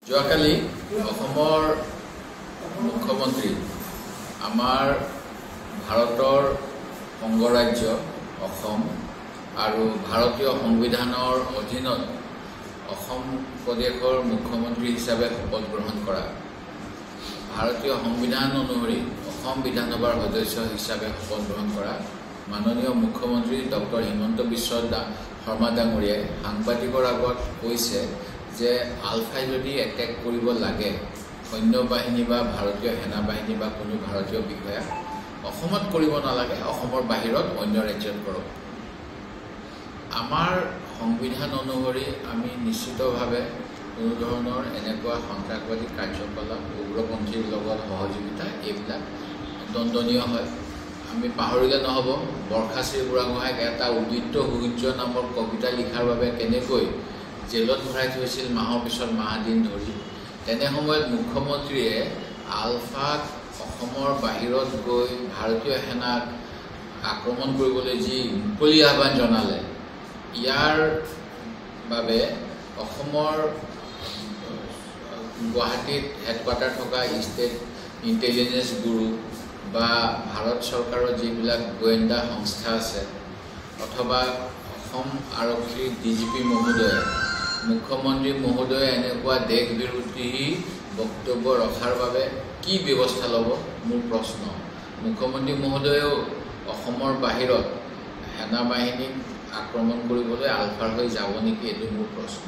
যোৱাকালি অসমৰ মুখ্যমন্ত্ৰী আমাৰ ভাৰতৰ অংগৰাজ্য অসম আৰু ভাৰতীয় সংবিধানৰ অধীনত অসম প্ৰদেশৰ মুখ্যমন্ত্ৰী হিচাপে শপত গ্ৰহণ কৰা ভাৰতীয় সংবিধান অনুসৰি অসম বিধানসভাৰ সদস্য হিচাপে শপত গ্ৰহণ কৰা মাননীয় মুখ্যমন্ত্ৰী ডক্টৰ হিমন্ত বিশ্ব শৰ্মা ডাঙৰীয়াই সাংবাদিকৰ আগত কৈছে যে আলফাই যদি এটেক কৰিব লাগে সৈন্য বাহিনী বা ভাৰতীয় সেনা বাহিনী বা কোনো ভাৰতীয় বিষয়া অসমত কৰিব নালাগে অসমৰ বাহিৰত অন্য ৰাজ্যত কৰক আমাৰ সংবিধান অনুসৰি আমি নিশ্চিতভাৱে কোনো ধৰণৰ এনেকুৱা সন্ত্ৰাসবাদী কাৰ্যকলাপ উগ্ৰপন্থীৰ লগত সহযোগিতা এইবিলাক দণ্ডনীয় হয় আমি পাহৰিলে নহ'ব বৰখাচী বুঢ়াগোহাঁইক এটা উদিত সূৰ্য নামৰ কবিতা লিখাৰ বাবে কেনেকৈ জেলত ভৰাই থৈছিল মাহৰ পিছত মাহ দিন ধৰি তেনে সময়ত মুখ্যমন্ত্ৰীয়ে আলফাক অসমৰ বাহিৰত গৈ ভাৰতীয় সেনাক আক্ৰমণ কৰিবলৈ যি মুকলি আহ্বান জনালে ইয়াৰ বাবে অসমৰ গুৱাহাটীত হেডকোৱাৰ্টাৰ থকা ষ্টেট ইণ্টেলিজেঞ্চ ব্যুৰো বা ভাৰত চৰকাৰৰ যিবিলাক গোয়েন্দা সংস্থা আছে অথবা অসম আৰক্ষীৰ ডিজিপি মহোদয়ে মুখ্যমন্ত্ৰী মহোদয়ে এনেকুৱা দেশ বিৰোধী বক্তব্য ৰখাৰ বাবে কি ব্যৱস্থা ল'ব মোৰ প্ৰশ্ন মুখ্যমন্ত্ৰী মহোদয়েও অসমৰ বাহিৰত সেনা বাহিনীক আক্ৰমণ কৰিবলৈ আলফাৰ হৈ যাব নেকি এইটো মোৰ প্ৰশ্ন